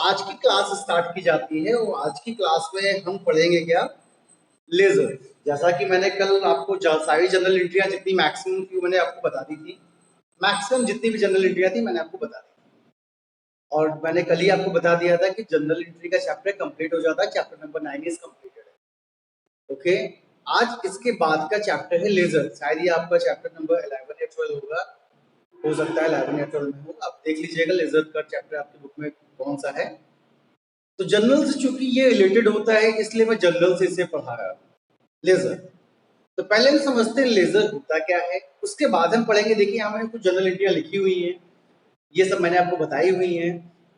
आज की class start की जाती है और आज की क्लास में हम पढ़ेंगे क्या, लेजर। जैसा कि मैंने कल आपको सारी जनरल एंट्रियां जितनी मैक्सिमम थी मैंने आपको बता दी थी। मैक्सिमम जितनी भी जनरल एंट्रियां थी मैंने आपको बता दी और मैंने कल ही आपको बता दिया था कि जनरल एंट्री का चैप्टर कंप्लीट हो जाता है, चैप्टर नंबर 9 इज कंप्लीटेड है। ओके, आज इसके बाद का चैप्टर है लेजर। शायद ये आपका चैप्टर नंबर 11 या 12 होगा, हो सकता है 11 या 12 में हो। आप देख लीजिएगा लेजर का चैप्टर आपकी बुक में कौन सा है। तो जनरल से चूंकि ये रिलेटेड होता है इसलिए मैं जनरल से इसे पढ़ा रहा हूँ, लेजर। तो पहले हम समझते हैं लेजर होता क्या है, उसके बाद हम पढ़ेंगे। देखिए यहाँ मैंने कुछ जनरल एंट्रियां लिखी हुई हैं, ये सब मैंने आपको बताई हुई हैं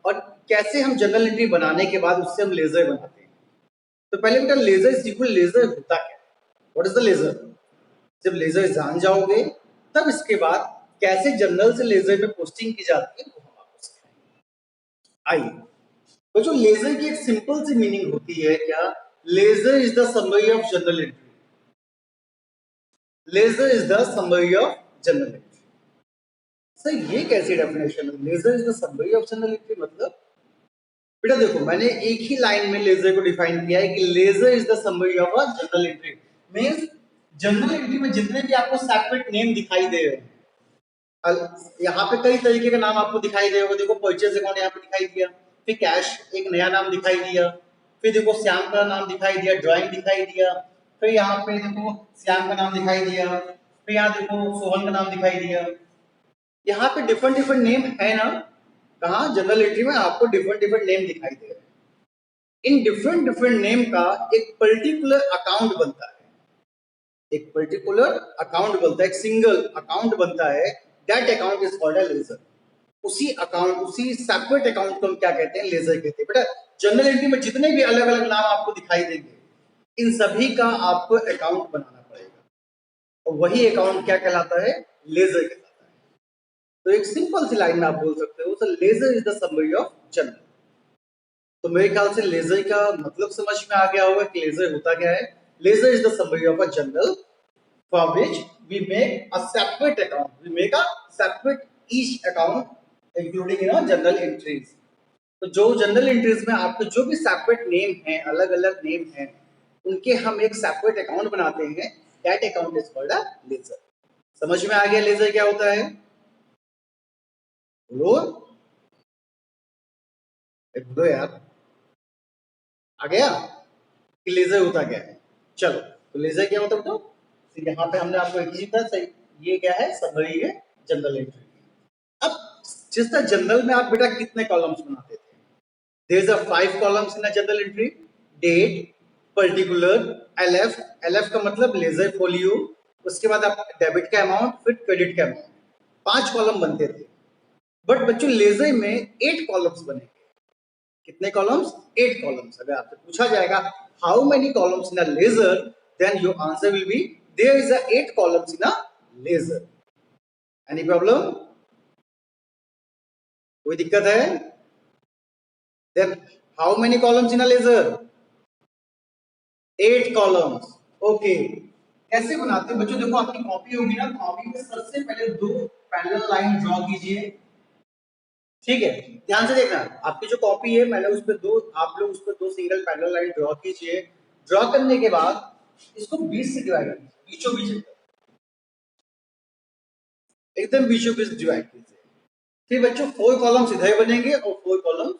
और कैसे हम जनरल एंट्री बनाने के बाद उससे हम लेजर बनाते हैं। तो पहले बेटा लेजर सीक्वल, लेजर होता क्या है, व्हाट इज द लेजर। जब लेजर जान जाओगे तब इसके बाद कैसे जनरल से लेजर में पोस्टिंग की जाती है वो हम आपको सिखाएंगे। आइए, तो जो लेजर की एक सिंपल सी मीनिंग होती है क्या, ledger is the summary of general entry. Ledger is the summary of general entry. Sir ये कैसी डेफिनेशन है, ledger is the summary of general entry मतलब? बेटा देखो मैंने एक ही लाइन में लेजर को डिफाइन किया है कि ledger is the summary of a general entry. Means general entry में जितने भी आपको सेपरेट नेम दिखाई दे रहे हैं, यहाँ पे कई तरीके का नाम आपको दिखाई दे रहा होगा। देखो परचेज अकाउंट यहाँ पे दिखाई दिया, फिर कैश एक नया नाम दिखाई दिया, फिर देखो श्याम का नाम दिखाई दिया, ड्राइंग दिखाई दिया, फिर यहाँ पे देखो श्याम का नाम दिखाई दिया, फिर यहाँ देखो सोहन का नाम दिखाई दिया। यहाँ पे डिफरेंट डिफरेंट नेम है ना, कहा जनरल एंट्री में आपको डिफरेंट डिफरेंट नेम दिखाई दे रहे हैं। इन डिफरेंट डिफरेंट नेम का एक पर्टिकुलर अकाउंट बनता है, एक पर्टिकुलर अकाउंट बनता है, एक सिंगल अकाउंट बनता है। That account is called a ledger. उसी अकाउंट, उसी सेपरेट अकाउंट को हम क्या कहते हैं, लेजर कहते हैं। बेटा जनरल एंट्री में जितने भी अलग अलग नाम आपको दिखाई देंगे इन सभी का आपको अकाउंट बनाना पड़ेगा और वही अकाउंट क्या कहलाता है, लेजर कहलाता है। तो एक सिंपल सी लाइन में आप बोल सकते हो, sir ledger is the summary of general. तो मेरे ख्याल से लेजर का मतलब समझ में आ गया होगा कि लेजर होता क्या है। Ledger is the summary of a general for which we make a separate account. We make a separate each account including in our journal entries. तो जो जनरल एंट्रीज में आपके जो भी सेपरेट नेम हैं, अलग अलग नेम हैं, उनके हम एक सेपरेट अकाउंट बनाते हैं। That account is called a ledger. समझ में आ गया लेजर क्या होता है? बोलो बोलो यार, आ गया कि लेजर होता क्या है। चलो, तो लेजर क्या होता है तो यहाँ पे हमने आपको एक चीज था, ये क्या है, समरी है जनरल एंट्री। अब जिस तरह जनरल में आप बेटा कितने कॉलम्स बनाते थे, there is a 5 columns in a general entry. Date, particular, LF, LF का मतलब लेजर फोलियो, उसके बाद आपका डेबिट का अमाउंट, फिर क्रेडिट का अमाउंट। 5 कॉलम बनते थे। बट बच्चों लेजर में 8 कॉलम्स बनेंगे। कितने कॉलम्स? 8 कॉलम्स। अगर आपसे पूछा जाएगा how many columns in a ledger, then your answer will be there is a 8 columns in a ledger. Any problem? कोई दिक्कत है? Then how many columns in a laser? 8 columns. Okay. कैसे बनाते हैं बच्चों? देखो आपकी कॉपी होगी ना, कॉपी में सबसे पहले 2 पैरेलल लाइन ड्रॉ कीजिए। ठीक है, ध्यान से देखना, आपकी जो कॉपी है मैंने उस पर आप लोग उस पर 2 सिंगल पैरेलल लाइन ड्रॉ कीजिए। ड्रॉ करने के बाद इसको 20 से डिवाइड कीजिए, बीचों बीच एकदम बीचों बीच डिवाइड कीजिए। फिर बच्चों 4 कॉलम्स इधर बनेंगे और 4 कॉलम्स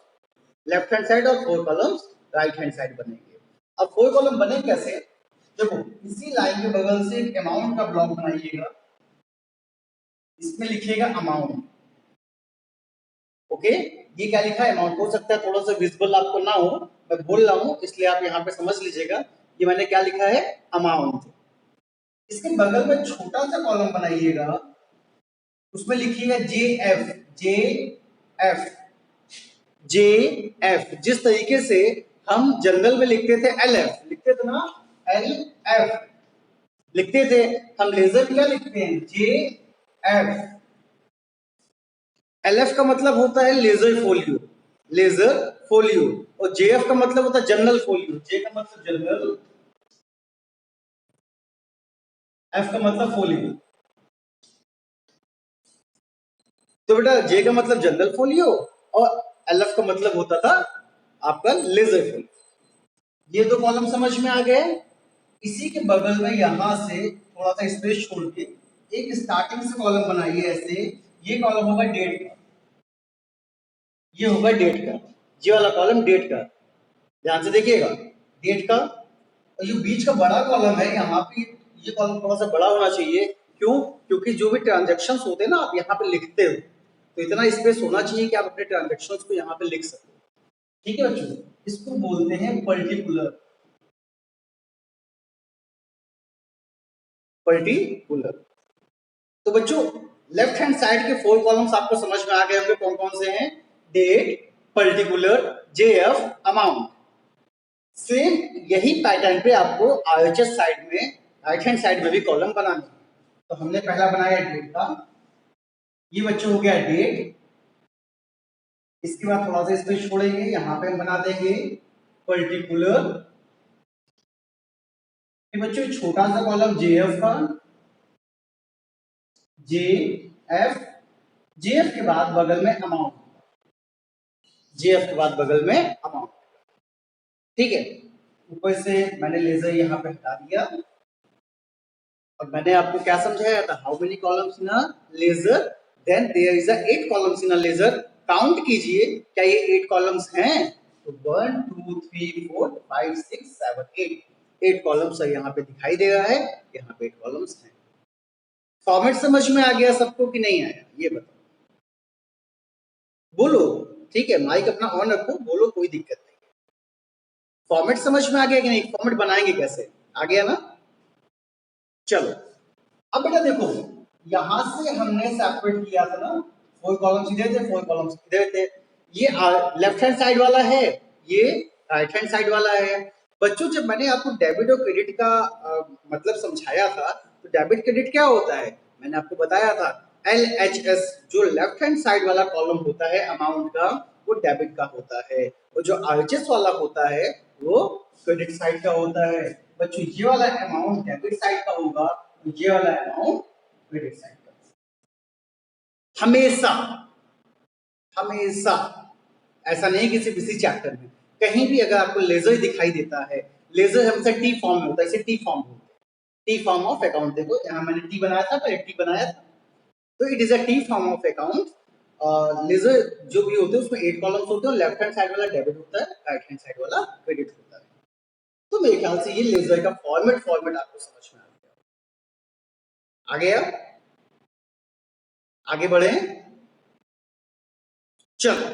लेफ्ट हैंड साइड और 4 कॉलम्स राइट हैंड साइड बनेंगे। अब 4 कॉलम बने कैसे? देखो इसी लाइन के बगल से एक अमाउंट का ब्लॉक बनाइएगा, इसमें लिखिएगा अमाउंट। ओके, ये क्या लिखा है, अमाउंट। हो सकता है थोड़ा सा विजिबल आपको ना हो, मैं बोल रहा हूं इसलिए आप यहाँ पे समझ लीजिएगा। ये मैंने क्या लिखा है, अमाउंट। इसके बगल में छोटा सा कॉलम बनाइएगा, उसमें लिखिएगा जे एफ। जे एफ, जे एफ। जिस तरीके से हम जनरल में लिखते थे एल एफ, लिखते थे ना, एल एफ लिखते थे, हम लेजर क्या लिखते हैं, जे एफ। एल एफ का मतलब होता है लेजर फोलियो, लेजर फोलियो। और जे एफ का मतलब होता है जनरल फोलियो। जे का मतलब जनरल, एफ का मतलब फोलियो। तो बेटा जे का मतलब जनरल फोलियो और एल एफ का मतलब होता था आपका लेजर फिल। ये दो कॉलम समझ में आ गए। इसी के बगल में यहां से थोड़ा सा स्पेस छोड़ के एक स्टार्टिंग से कॉलम बनाइए ऐसे। ये कॉलम होगा डेट का, ये होगा डेट का, ये वाला कॉलम डेट का। ध्यान से देखिएगा, डेट का। और ये बीच का बड़ा कॉलम है यहाँ पे, ये कॉलम थोड़ा सा बड़ा होना चाहिए। क्यों? क्योंकि जो भी ट्रांजेक्शन्स होते हैं ना, आप यहाँ पे लिखते हो, तो इतना स्पेस होना चाहिए कि आप अपने ट्रांजेक्शन्स को यहाँ पे लिख सको। ठीक है बच्चों, इसको बोलते हैं पर्टिकुलर। पर्टिकुलर। तो बच्चों, लेफ्ट हैंड साइड के 4 कॉलम्स आपको समझ में आ गए होंगे कौन कौन से हैं। Date, particular, JF, amount. Same यही पैटर्न पे आपको आरएचएस साइड में, राइट हैंड साइड में भी कॉलम बनाना है। तो हमने पहला बनाया डेट का, ये बच्चों हो गया डेट। इसके बाद थोड़ा सा स्पेस छोड़ेंगे, यहाँ पे हम बना देंगे पर्टिकुलर। बच्चों छोटा सा कॉलम जेएफ का, जे एफ। जेएफ के बाद बगल में अमाउंट, जेएफ के बाद बगल में अमाउंट। ठीक है, ऊपर से मैंने लेजर यहाँ पे हटा दिया। और मैंने आपको क्या समझाया था, how many columns in a ledger, then there is a 8 columns in a ledger. Count कीजिए, क्या ये 8 कॉलम्स हैं? तो 1 2 3 4 5 6 7 8, 8 कॉलम्स यहाँ पे दिखाई दे रहा है, यहाँ पे 8 कॉलम्स हैं। फॉर्मेट समझ में आ गया सबको कि नहीं आया, ये बताओ। बोलो, ठीक है, माइक अपना ऑन रखो, बोलो, कोई दिक्कत नहीं। फॉर्मेट समझ में आ गया कि नहीं? फॉर्मेट बनाएंगे कैसे, आ गया ना? चलो, अब बेटा देखो, यहां से हमने सेपरेट किया था ना, 4 कॉलम्स इधर थे, 4 कॉलम्स इधर थे। ये लेफ्ट हैंड साइड वाला है, ये राइट हैंड साइड वाला है। बच्चों, जब मैंने आपको डेबिट और क्रेडिट का मतलब समझाया था, तो डेबिट क्रेडिट क्या होता है मैंने आपको बताया था। LHS जो लेफ्ट हैंड साइड वाला कॉलम होता है अमाउंट का, वो डेबिट का होता है, और जो RHS वाला होता है वो क्रेडिट साइड का होता है। बच्चों, ये वाला अमाउंट डेबिट साइड का होगा, तो ये वाला अमाउंट क्रेडिट साइड का। हमेशा, हमेशा ऐसा नहीं कि सिर्फ इसी चैप्टर में, कहीं भी अगर आपको लेजर दिखाई देता है, लेजर हमेशा टी फॉर्म में होता है, इसे टी फॉर्म होता है, टी फॉर्म ऑफ अकाउंट। देखो यहाँ मैंने टी बनाया था, पहले टी बनाया था, तो it is a T form of account. Ledger जो भी होते हैं उसमें 8 कॉलम्स होते हैं, और लेफ्ट हैंड साइड वाला डेबिट होता है, राइट हैंड साइड वाला क्रेडिट होता है। तो मेरे ख्याल से ये लेजर का फॉर्मेट आपको समझ में आ गया। आगे बढ़े, चलो।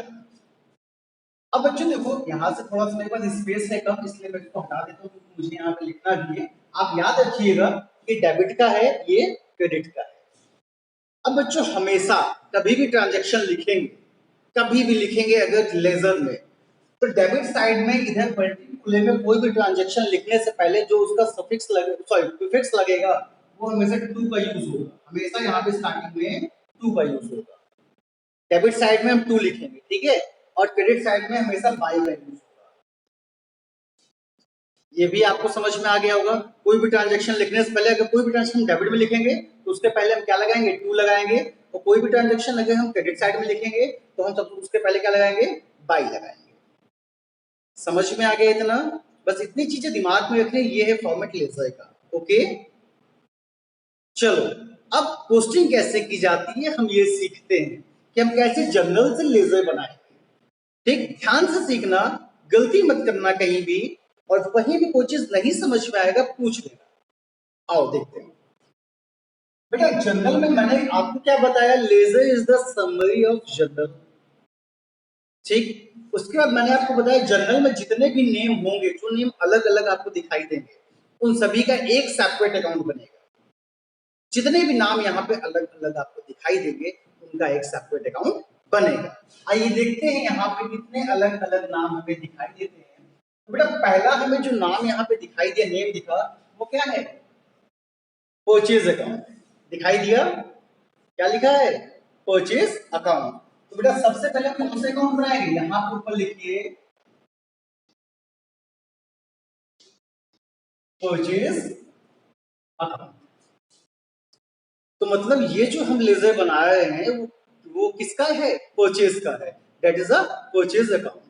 अब बच्चों देखो, यहां से थोड़ा सा मेरे पास स्पेस है कम, इसलिए मैं इसको हटा देता हूँ, क्योंकि मुझे यहाँ पे लिखना भी है। आप याद रखिएगा कि डेबिट का है, ये क्रेडिट का है। अब बच्चों, हमेशा कभी भी ट्रांजैक्शन लिखेंगे, कभी भी लिखेंगे अगर लेजर में, तो डेबिट साइड में इधर पर्टिकुलर में कोई भी ट्रांजैक्शन लिखने से पहले जो उसका सफिक्स लगे, सॉरी प्रीफिक्स लगेगा, वो हमेशा टू का यूज होगा। हमेशा यहाँ पे स्टार्टिंग में टू का यूज होगा। डेबिट साइड में हम टू लिखेंगे, ठीक है, और क्रेडिट साइड में हमेशा बाई का यूज होगा। ये भी आपको समझ में आ गया होगा। कोई भी ट्रांजैक्शन लिखने से पहले अगर कोई भी ट्रांजैक्शन डेबिट में लिखेंगे तो उसके पहले हम क्या लगाएंगे, टू लगाएंगे, और कोई भी ट्रांजैक्शन अगर हम क्रेडिट साइड में लिखेंगे तो हम सब उसके पहले क्या लगाएंगे, बाई लगाएंगे। समझ में आ गया इतना? बस इतनी चीजें दिमाग में रखने, ये है फॉर्मेट लेजर का। ओके, चलो, अब पोस्टिंग कैसे की जाती है हम ये सीखते हैं कि हम कैसे जर्नल से लेजर बनाएंगे। ठीक, ध्यान से सीखना, गलती मत करना कहीं भी, और कहीं भी कोई चीज नहीं समझ में आएगा पूछ लेना। आओ देखते हैं। बेटा, जर्नल में मैंने आपको क्या बताया, ledger is the summary of journal. ठीक, उसके बाद मैंने आपको बताया जर्नल में जितने भी नेम होंगे, जो नेम अलग अलग आपको दिखाई देंगे, उन सभी का एक सेपरेट अकाउंट बनेगा। जितने भी नाम यहाँ पे अलग अलग आपको दिखाई देंगे, उनका एक सेपरेट अकाउंट बनेगा। आइए देखते हैं यहाँ पे कितने अलग अलग नाम हमें दिखाई देते हैं। तो बेटा, पहला हमें जो नाम यहाँ पे दिखाई दिया, नेम दिखा, वो क्या है, परचेज अकाउंट दिखाई दिया। क्या लिखा है, परचेज अकाउंट। तो बेटा, सबसे पहले हम कौन से अकाउंट बनाएंगे, यहाँ पे ऊपर लिखिए परचेज अकाउंट। तो मतलब ये जो हम लेजर बना रहे हैं वो किसका है, परचेज का है, that is a purchase account.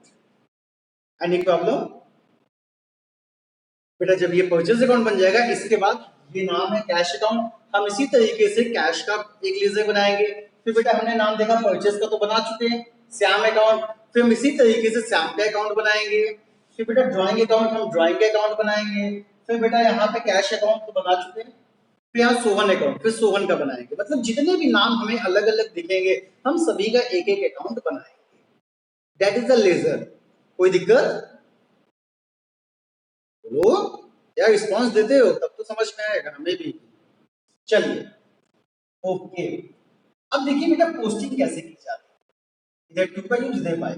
Any problem? बेटा जब ये परचेज अकाउंट बन जाएगा, इसके बाद ये नाम है कैश अकाउंट, हम इसी तरीके से कैश का एक लीजर बनाएंगे। फिर बेटा हमने नाम देखा परचेज का तो बना चुके हैं, श्याम अकाउंट, फिर हम इसी तरीके से श्याम का अकाउंट बनाएंगे। फिर बेटा ड्राइंग अकाउंट, हम ड्राइंग के अकाउंट बनाएंगे। फिर बेटा यहाँ पे कैश अकाउंट तो बना चुके हैं, फिर यहाँ सोहन अकाउंट, फिर सोहन का बनाएंगे। मतलब जितने भी नाम हमें अलग अलग दिखेंगे, हम सभी का एक एक अकाउंट बनाएंगे। That is the ledger. कोई दिक्कत? बोलो यार, रिस्पॉन्स देते हो तब तो समझ में आएगा हमें भी। चलिए ओके, अब देखिए बेटा पोस्टिंग कैसे की जाती है। इधर टू का यूज, इधर बाय।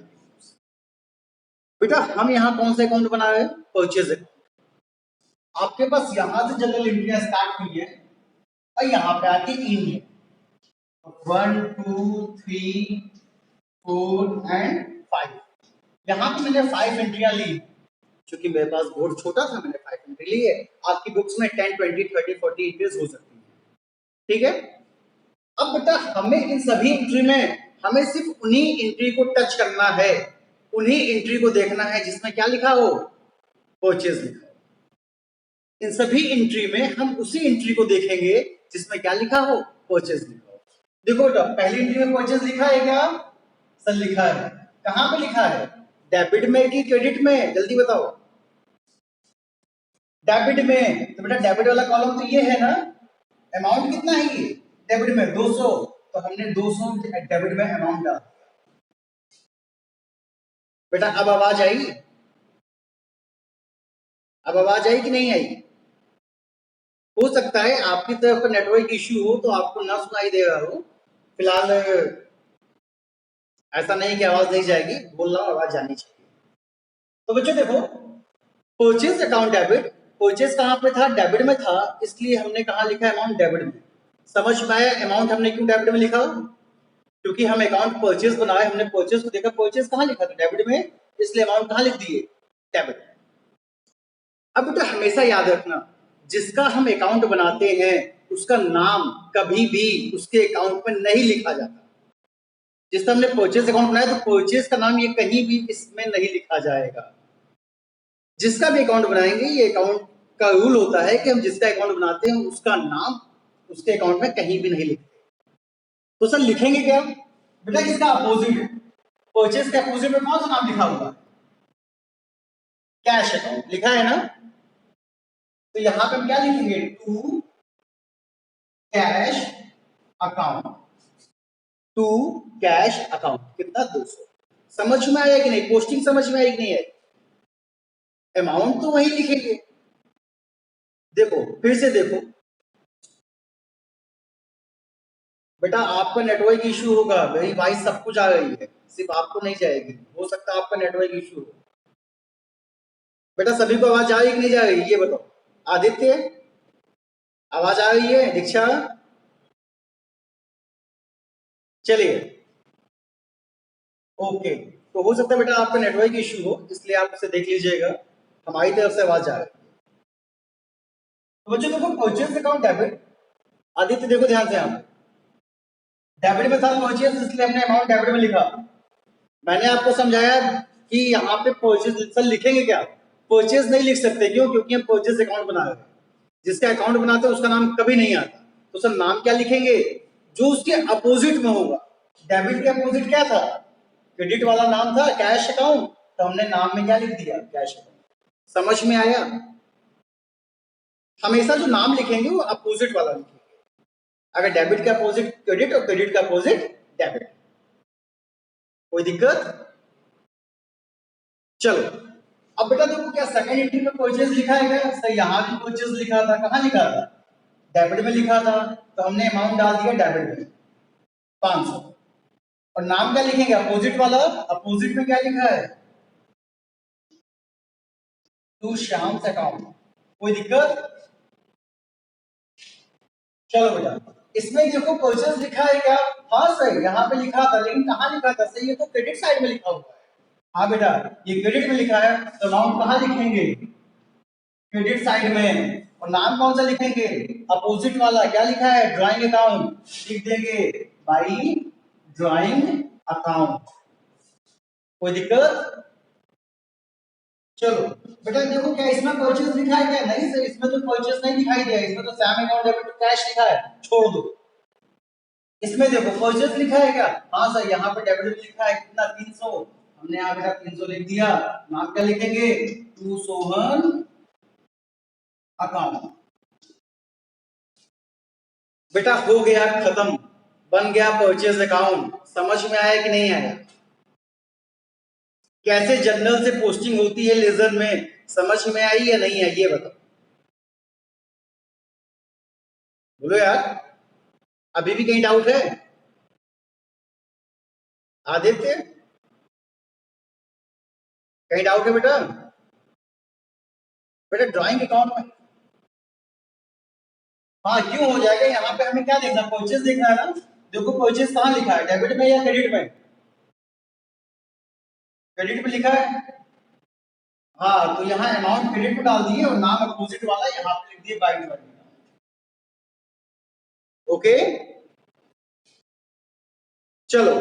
बेटा हम यहाँ कौन सा अकाउंट बना रहे हैं? Purchase account. आपके पास यहां से जनरल एंट्रियां स्टार्ट हुई है और यहाँ पे आके इन है 1 2 3 4 एंड 5। यहाँ पे मैंने 5 एंट्रियां ली, क्योंकि मेरे पास बोर्ड छोटा था, मैंने 5 एंट्री ली है। आपकी बुक्स में 10 20 30 40 एंट्रीज हो सकती है, ठीक है। अब बेटा हमें इन सभी एंट्री में हमें सिर्फ उन्हीं एंट्री को टच करना है, उन्हीं एंट्री को देखना है जिसमें क्या लिखा हो? परचेज लिखा हो। इन सभी एंट्री में हम उसी एंट्री को देखेंगे जिसमें क्या लिखा हो? परचेज लिखा हो। देखो बेटा पहली एंट्री में परचेज लिखा है क्या? सर लिखा है। कहां पे लिखा है? डेबिट में कि क्रेडिट में? जल्दी बताओ। डेबिट में। तो बेटा डेबिट वाला कॉलम तो ये है ना, अमाउंट कितना है ये डेबिट में? 200। तो हमने 200 डेबिट में अमाउंट डाल। बेटा अब आवाज आई? अब आवाज आई कि नहीं आई? हो सकता है आपकी तरफ का नेटवर्क इश्यू हो तो आपको ना सुनाई दे रहा हो। फिलहाल ऐसा नहीं कि आवाज नहीं जाएगी, बोल रहा हूं आवाज जानी चाहिए। तो बच्चों देखो, परचेज अकाउंट डेबिट, परचेज कहां पे था? डेबिट में था, इसलिए हमने कहा लिखा अमाउंट डेबिट में। समझ में आया अमाउंट हमने क्यों डेबिट में लिखा? क्योंकि हम अकाउंट परचेज बनाए, हमने परचेज को देखा, परचेज कहां लिखा था? डेबिट में, इसलिए अमाउंट कहां लिख दिए? डेबिट। अब बेटा हमेशा याद रखना, जिसका हम अकाउंट बनाते हैं उसका नाम कभी भी उसके अकाउंट में नहीं लिखा जाता। जिसका हमने परचेज अकाउंट बनाया तो परचेज का नाम ये कहीं भी इसमें नहीं लिखा जाएगा। जिसका भी अकाउंट बनाएंगे, ये अकाउंट का रूल होता है कि हम जिसका अकाउंट बनाते हैं उसका नाम उसके अकाउंट में कहीं भी नहीं लिखते। तो सर लिखेंगे क्या? बेटा इसका अपोजिट, परचेज के अपोजिट में कौन सा नाम लिखा हुआ है? कैश अकाउंट लिखा है ना। तो यहां पे हम क्या लिखेंगे? To cash account. To cash account कितना? 200। समझ में आया कि नहीं? पोस्टिंग समझ में आई कि नहीं आई? अमाउंट तो वही लिखेंगे। देखो फिर से देखो बेटा, आपका नेटवर्क इशू होगा, मेरी वॉइस सबको जा रही है, सिर्फ आपको नहीं जाएगी। हो सकता है आपका नेटवर्क इशू हो। बेटा सभी को आवाज आ रही कि नहीं जा रही ये बताओ। आदित्य आवाज आ रही है? दीक्षा? चलिए ओके। तो हो सकता है बेटा आपका नेटवर्क इशू हो, इसलिए आप इसे देख लीजिएगा। हमारी तरफ से आवाज आ रही है। तो बच्चों देखो, परचेज अकाउंट डेबिट, आदित्य देखो ध्यान से, आप डेबिट में था परचेज, इसलिए हमने अमाउंट डेबिट में लिखा। मैंने आपको समझाया कि यहाँ पे परचेज सर लिखेंगे क्या? परचेज नहीं लिख सकते, क्यों? क्योंकि हम परचेज अकाउंट बना रहे हैं। जिसका अकाउंट बनाते हैं उसका नाम कभी नहीं आता। तो सर नाम क्या लिखेंगे? जो उसके अपोजिट में होगा। डेबिट के अपोजिट क्या था? क्रेडिट वाला नाम था कैश अकाउंट, तो हमने नाम में क्या लिख दिया? Cash account. समझ में आया? हमेशा जो नाम लिखेंगे वो अपोजिट वाला लिखेंगे। अगर डेबिट का अपोजिट क्रेडिट और क्रेडिट का अपोजिट डेबिट। कोई दिक्कत? चलो अब बेटा देखो, क्या सेकंड एंट्री में परचेज लिखा है क्या? सर यहाँ भी परचेज लिखा था। कहाँ लिखा था? डेबिट में लिखा था, तो हमने अमाउंट डाल दिया डेबिट में 500। और नाम क्या लिखेंगे? अपोजिट वाला। अपोजिट में क्या लिखा है? To Shyam account. कोई दिक्कत? चलो बेटा इसमें देखो परचेज लिखा है क्या? हाँ सर यहाँ पे लिखा था, लेकिन कहाँ लिखा था? सर ये तो क्रेडिट साइड में लिखा हुआ है। हाँ बेटा ये क्रेडिट में लिखा है, तो अमाउंट कहाँ लिखेंगे? क्रेडिट साइड में। और नाम कौन सा लिखेंगे? अपोजिट वाला। क्या लिखा है? Drawing account. लिख देंगे बाई ड्राइंग अकाउंट। कोई दिक्कत? चलो बेटा देखो, क्या इसमें परचेज लिखा है? क्या नहीं सर, इसमें तो परचेज नहीं दिखाई दिया, इसमें तो Sam account debit to cash लिखा है, छोड़ दो। इसमें देखो परचेज लिखा है क्या? हाँ सर, यहाँ पे डेबिट में लिखा है कितना, 300। हमने यहाँ बेटा 300 लिख दिया। नाम क्या लिखेंगे? To Sohan account. बेटा हो गया खत्म, बन गया परचेज अकाउंट। समझ में आया कि नहीं आया? कैसे जनरल से पोस्टिंग होती है लेजर में, समझ में आई या नहीं आई ये बताओ, बोलो यार। अभी भी कहीं डाउट है? आदित्य, कहीं डाउट है बेटा? बेटा ड्राइंग अकाउंट में, हाँ क्यों हो जाएगा? यहाँ पे हमें क्या देखना, परचेज देखना है ना। देखो परचेज कहाँ लिखा है, डेबिट में या क्रेडिट में? क्रेडिट में लिखा है। हाँ तो यहाँ अमाउंट क्रेडिट में डाल दिए और नाम अपोजिट वाला यहाँ पे लिख दिए बाई ड्राइंग। ओके चलो,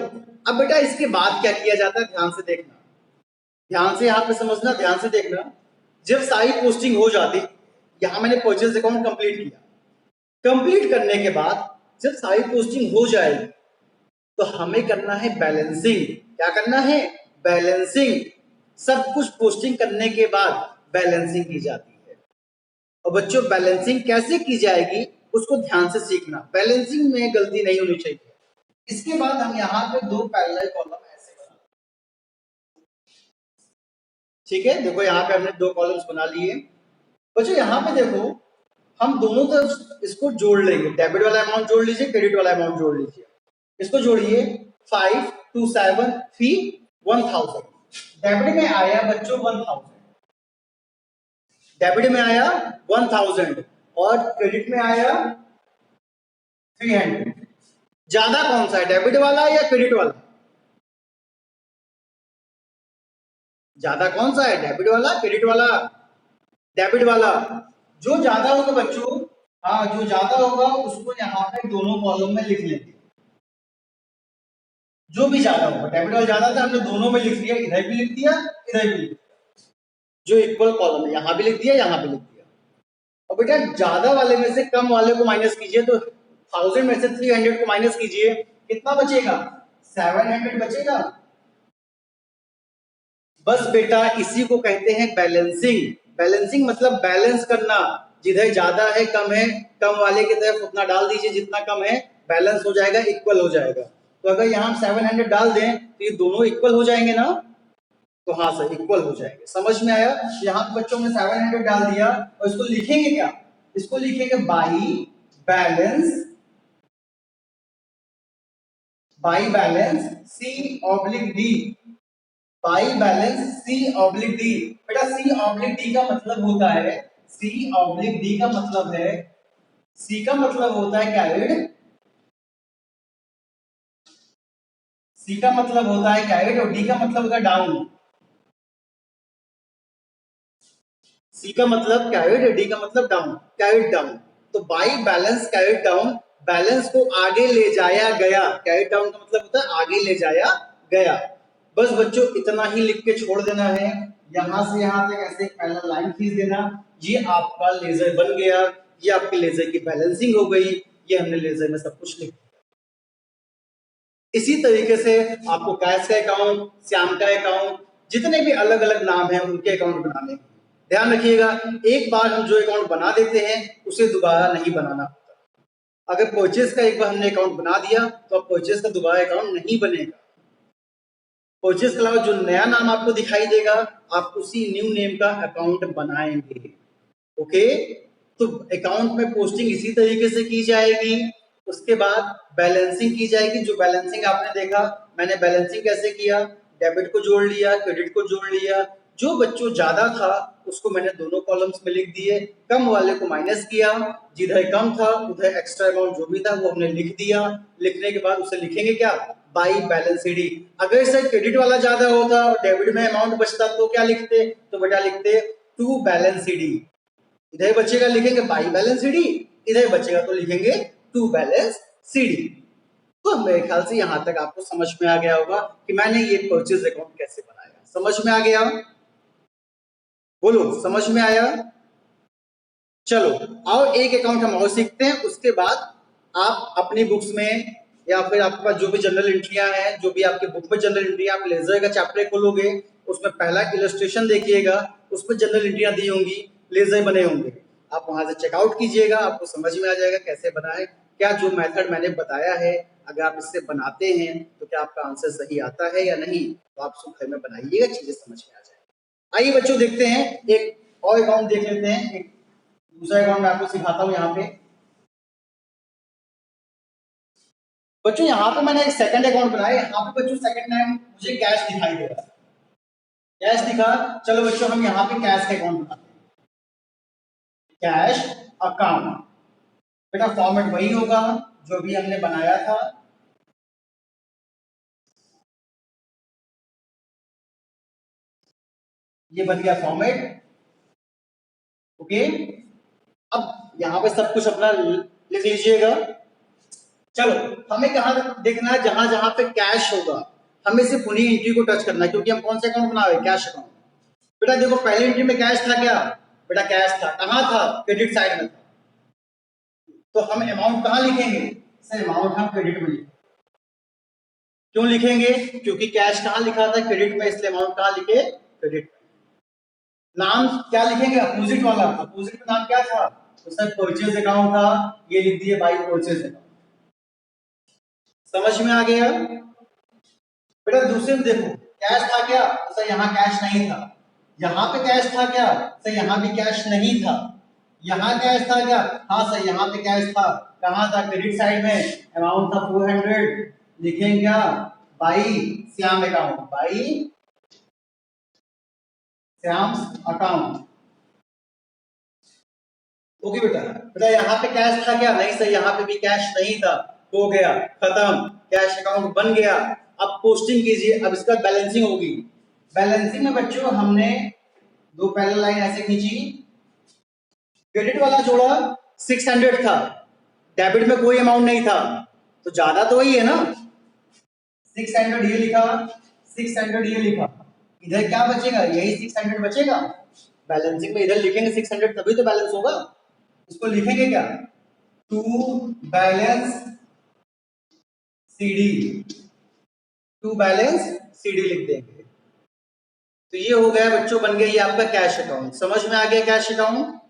अब बेटा इसके बाद क्या किया जाता है, ध्यान से देखना, ध्यान से यहाँ पे समझना, ध्यान से देखना। जब सारी पोस्टिंग हो जाती, यहाँ मैंने परचेज अकाउंट कंप्लीट किया, कंप्लीट करने के बाद जब सारी पोस्टिंग हो जाएगी तो हमें करना है बैलेंसिंग। क्या करना है? बैलेंसिंग। सब कुछ पोस्टिंग करने के बाद बैलेंसिंग की जाती है। और बच्चों बैलेंसिंग कैसे की जाएगी उसको ध्यान से सीखना, बैलेंसिंग में गलती नहीं होनी चाहिए। इसके बाद हम यहाँ पे दो पैरेलल कॉलम ऐसे बना, ठीक है, देखो यहाँ पे हमने दो कॉलम्स बना लिए। बच्चों यहाँ पे देखो, हम दोनों तरफ इसको जोड़ लेंगे, डेबिट वाला अमाउंट जोड़ लीजिए, क्रेडिट वाला अमाउंट जोड़ लीजिए। इसको जोड़िए, 5 2 7 3 1000। डेबिट में आया बच्चों 1000, डेबिट में आया 1000 और क्रेडिट में आया 300। ज्यादा कौन सा है, डेबिट वाला या क्रेडिट वाला? ज्यादा कौन सा है, डेबिट वाला क्रेडिट वाला? डेबिट वाला। जो ज्यादा होगा बच्चों, हाँ जो ज्यादा होगा उसको यहाँ पे दोनों कॉलम में लिख लेंगे। जो भी ज्यादा होगा, डेबिट वाला ज्यादा था हमने दोनों में लिख दिया, इधर भी लिख दिया इधर भी लिख दिया। जो इक्वल कॉलम है यहाँ भी लिख दिया यहाँ भी लिख दिया। और बेटा ज्यादा वाले में से कम वाले को माइनस कीजिए, तो 1000 में से 300 को माइनस कीजिए, कितना बचेगा? 700 बचेगा। बस बेटा इसी को कहते हैं बैलेंसिंग। बैलेंसिंग मतलब बैलेंस करना, जिधर ज्यादा है कम है, कम वाले की तरफ उतना डाल दीजिए जितना कम है, बैलेंस हो जाएगा, इक्वल हो जाएगा। तो अगर यहाँ हम 700 डाल दें तो ये दोनों इक्वल हो जाएंगे ना, तो हाँ सर इक्वल हो जाएंगे। समझ में आया? यहाँ पे बच्चों ने 700 डाल दिया और इसको लिखेंगे क्या? इसको लिखेंगे balance, by balance C oblique D, by balance C oblique D. बेटा सी ऑब्लिक डी का मतलब होता है, सी ऑब्लिक डी का मतलब है, सी का मतलब होता है कैरिड, सी का मतलब होता है कैरिड और डी का मतलब होता है डाउन। सी का मतलब कैरिड, डी का मतलब डाउन, कैरिड डाउन। तो by balance carried down, balance को आगे ले जाया गया, कैरिड डाउन का मतलब होता है आगे ले जाया गया। बस बच्चों इतना ही लिख के छोड़ देना है, यहां से यहां तक ऐसे पैरेलल लाइन खींच देना, ये आपका लेजर बन गया, ये आपके लेजर की बैलेंसिंग हो गई, ये हमने लेजर में सब कुछ लिख दिया। इसी तरीके से आपको कैश का अकाउंट, श्याम का अकाउंट, जितने भी अलग अलग नाम है उनके अकाउंट बनाने हैं। ध्यान रखिएगा, एक बार हम जो अकाउंट बना देते हैं उसे दोबारा नहीं बनाना होता। अगर परचेज का एक बार हमने अकाउंट बना दिया तो अब परचेज का दोबारा अकाउंट नहीं बनेगा। परचेज के अलावा जो नया नाम आपको दिखाई देगा आप उसी न्यू नेम का अकाउंट बनाएंगे। ओके, तो अकाउंट में पोस्टिंग इसी तरीके से की जाएगी। उसके बाद बैलेंसिंग की जाएगी। जो बैलेंसिंग आपने देखा, मैंने बैलेंसिंग कैसे किया, डेबिट को जोड़ लिया, क्रेडिट को जोड़ लिया, जो बच्चों ज्यादा था उसको मैंने दोनों कॉलम्स में लिख दिए, कम वाले को माइनस किया, जिधर कम था उधर एक्स्ट्रा अमाउंट जो भी था वो हमने लिख दिया। लिखने के बाद उसे लिखेंगे क्या? By balance D. अगर इसे क्रेडिट वाला ज्यादा होता और डेबिट में अमाउंट बचता तो क्या लिखते? तो बेटा लिखते टू बैलेंस डी। इधर बचेगा लिखेंगे बाई बैलेंस डी, इधर बचेगा तो लिखेंगे टू बैलेंस डी। तो मेरे ख्याल से यहां तक आपको समझ में आ गया होगा कि मैंने ये परचेज अकाउंट कैसे बनाया। समझ में आ गया? बोलो समझ में आया? चलो आओ एक अकाउंट हम और सीखते हैं, उसके बाद आप अपनी बुक्स में या फिर आपके पास जो भी जनरल एंट्रियां हैं, जो भी आपके बुक में जनरल एंट्री, आप लेजर का चैप्टर खोलोगे, उसमें पहला इलस्ट्रेशन देखिएगा, उसमें जनरल एंट्रियां दी होंगी, लेजर बने होंगे, आप वहां से चेकआउट कीजिएगा, आपको समझ में आ जाएगा कैसे बनाए, क्या जो मेथड मैंने बताया है अगर आप इससे बनाते हैं तो क्या आपका आंसर सही आता है या नहीं, तो आप उसको घर में बनाइएगा, चीजें समझ में आ जाएगी। आइए बच्चों देखते हैं, एक और अकाउंट देख लेते हैं, एक दूसरा अकाउंट मैं आपको सिखाता हूं यहाँ पे। बच्चों यहाँ पे मैंने एक सेकंड अकाउंट बनाया, यहाँ पे बच्चों सेकंड टाइम मुझे कैश दिखाई दे रहा है, कैश दिखा, चलो बच्चों हम यहाँ पे कैश का अकाउंट बनाते हैं, कैश अकाउंट, बेटा फॉर्मेट वही होगा जो भी हमने बनाया था, ये बन गया फॉर्मेट, ओके। अब यहाँ पे सब कुछ अपना लिख लीजिएगा। चलो हमें कहाँ देखना है, जहां जहां पे कैश होगा हमें सिर्फ उन्हीं एंट्री को टच करना है, क्योंकि हम कौन सा अकाउंट बना रहे हैं, कैश अकाउंट। बेटा देखो पहली एंट्री में कैश था क्या, बेटा कैश था, कहाँ था, क्रेडिट साइड में था, तो हम अमाउंट कहाँ लिखेंगे, सर अमाउंट हम क्रेडिट में लिखेंगे, क्यों लिखेंगे, क्योंकि कैश कहाँ लिखा था, क्रेडिट में, इसलिए अमाउंट कहाँ लिखे, क्रेडिट में। नाम क्या लिखेंगे, अपोजिट वाला, अपोजिट में नाम क्या था, तो सर परचेज अकाउंट था, ये लिख दिए बाई परचेज अकाउंट, समझ में आ गया। बेटा दूसरे में देखो कैश था क्या, तो सर यहाँ कैश नहीं था, यहाँ पे कैश था क्या, सर यहाँ भी कैश नहीं था, यहाँ कैश था क्या, हाँ सर यहाँ पे कैश था, कहाँ था, क्रेडिट साइड में, अमाउंट था 400, लिखेंगे क्या, by Shyam account, by Shyam account, okay बेटा। बेटा यहाँ पे कैश था क्या, नहीं सर यहाँ पे भी कैश नहीं था, हो गया खत्म, कैश अकाउंट बन गया। अब पोस्टिंग कीजिए, अब इसका बैलेंसिंग होगी, बैलेंसिंग में बच्चों हमने दो पैरेलल लाइन ऐसे खींची, क्रेडिट वाला जोड़ा 600 था, डेबिट में कोई अमाउंट नहीं था, तो ज्यादा तो वही है ना, 600 ये लिखा, 600 ये लिखा, इधर क्या बचेगा, यही 600 बचेगा, बैलेंसिंग में इधर लिखेंगे 600 तभी तो बैलेंस होगा, इसको लिखेंगे क्या, to balance CD, to balance CD लिख देंगे, तो ये हो गया बच्चों, बन गया ये आपका कैश अकाउंट, समझ में आ गया कैश अकाउंट।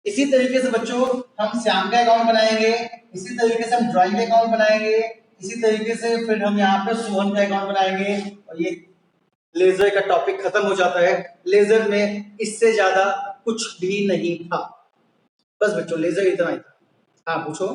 इसी तरीके से बच्चों हम श्याम का अकाउंट बनाएंगे, इसी तरीके से हम ड्राइंग का अकाउंट बनाएंगे, इसी तरीके से फिर हम यहाँ पे सोहन का अकाउंट बनाएंगे, और ये लेजर का टॉपिक खत्म हो जाता है। लेजर में इससे ज्यादा कुछ भी नहीं था, बस बच्चों लेजर इतना ही था। हाँ पूछो।